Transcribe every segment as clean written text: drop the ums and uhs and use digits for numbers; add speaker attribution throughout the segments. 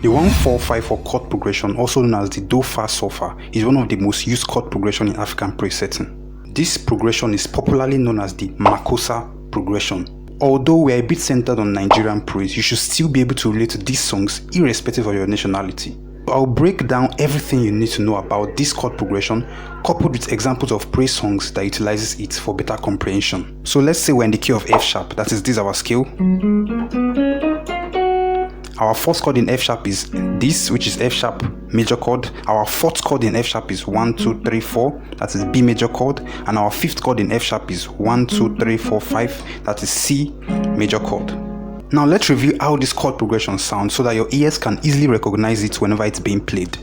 Speaker 1: The 1-4-5-4 chord progression, also known as the Do-Fa-Sol-Fa, is one of the most used chord progression in African praise setting. This progression is popularly known as the MAKOSSA progression. Although we are a bit centered on Nigerian praise, you should still be able to relate to these songs irrespective of your nationality. I'll break down everything you need to know about this chord progression, coupled with examples of praise songs that utilizes it for better comprehension. So let's say we're in the key of F sharp, that is, this is our scale. Our first chord in F sharp is this, which is F sharp major chord. Our fourth chord in F sharp is 1, 2, 3, 4, that is B major chord. And our fifth chord in F sharp is 1, 2, 3, 4, 5, that is C major chord. Now let's review how this chord progression sounds so that your ears can easily recognize it whenever it's being played.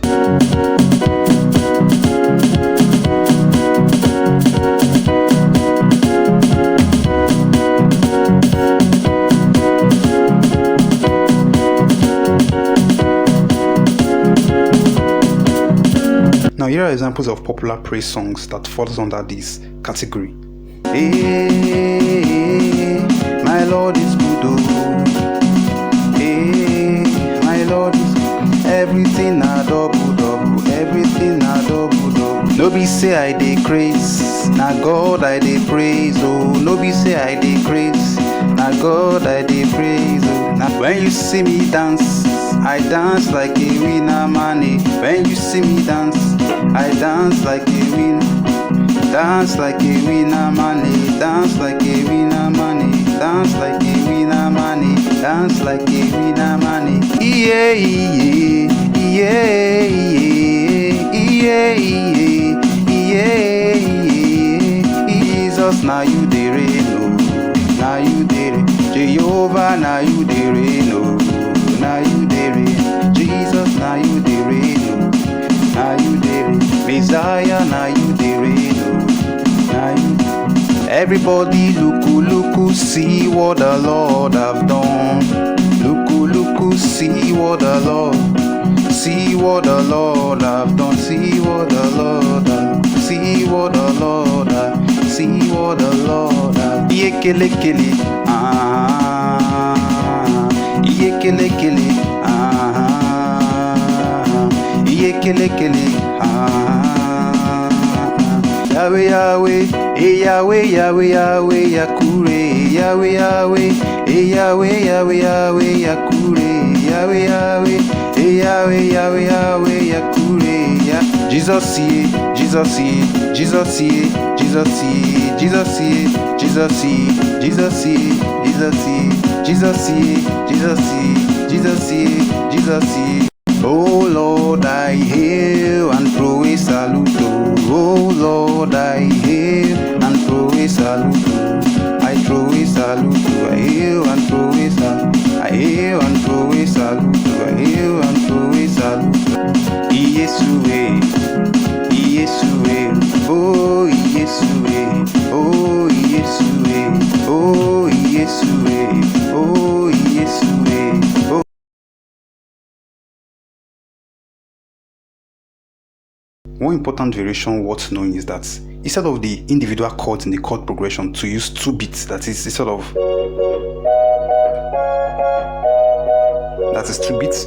Speaker 1: Now here are examples of popular praise songs that falls under this category. Hey, my Lord is good, oh. Hey, my Lord is good. Everything a double double, everything a double double. No be say I dey craze, na God I dey praise, oh. No be say I dey craze, na God I dey praise, oh. Now when you see me dance, I dance like a winner money. When you see me dance, I dance like a winner. Dance like a winner money. Dance like a winner money. Dance like a winner money. Dance like a winner money. Yeah, yeah, yeah, yeah, yeah, yeah. Jesus, now you the reign, oh. Now you the reign. Jehovah, now you the reign, oh. Now you the reign. Jesus, now you the reign, oh. Now you the reign. Messiah, now you the reign, oh. Now you. Everybody look, see what the Lord have done. Look, see what the Lord. See what the Lord have done. See what the Lord have. See what the Lord have. See what the Lord have. Yekele kele, yekele kele, yekele kele, Yahweh, Yahweh, Yahweh, Yahweh, Yahweh, Yakure, Yahweh, Yahweh, Yahweh, Yahweh, Yahweh, Yakure, Yahweh, Yahweh, Yahweh, Yahweh, Yahweh, Yakure, Jesus, Jesus, Jesus, Jesus, Jesus, Jesus, Jesus, Jesus, Jesus, Jesus, Jesus. Oh Lord, I hail and praise salute. Oh Lord, I hail and praise salute. I praise salute. I hail and praise salute. I hail and praise salute. I hail and praise salute. Yesue, Yesue, oh Yesue, oh Yesue, oh Yesue, oh Yesue, oh. One important variation worth knowing is that instead of the individual chords in the chord progression to use 2 beats, that is 2 beats.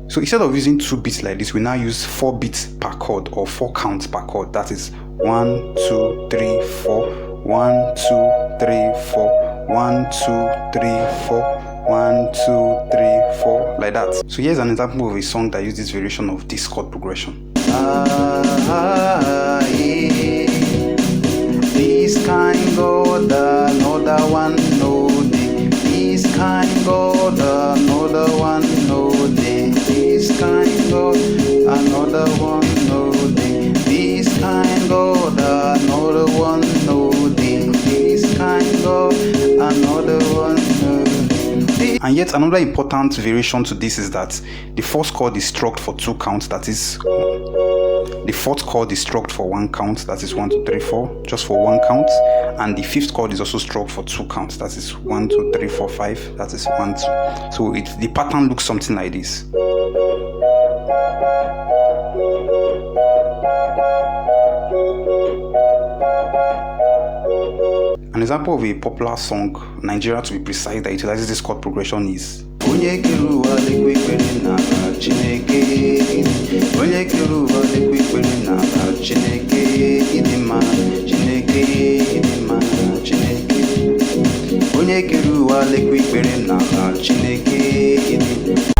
Speaker 1: So instead of using 2 beats like this, we now use 4 beats per chord or 4 counts per chord. That is 1, 2, 3, 4, 1, 2, 3, 4, 1, 2, 3, 4, 1, 2, 3, 4, like that. So here's an example of a song that uses this variation of this chord progression. This kind God, another one, no day. This kind God, another one, no day. This kind God, another one, no day. This kind God, another one, no day. This kind God, another one, no day. And yet another important variation to this is that the first chord is struck for 2 counts, that is the fourth chord is struck for 1 count, that is 1, 2, 3, 4, just for 1 count, and the fifth chord is also struck for 2 counts, that is 1, 2, 3, 4, 5, that is 1, 2. So the pattern looks something like this. An example of a popular song, Nigeria to be precise, that utilizes this chord progression is onye kere ụwa lekwa ikpere n'ala Chineke onye kere ụwa lekwa ikpere n'ala Chineke ịdị mma Chineke ịdị mma Chineke onye kere ụwa lekwa ikpere n'ala Chineke ịdị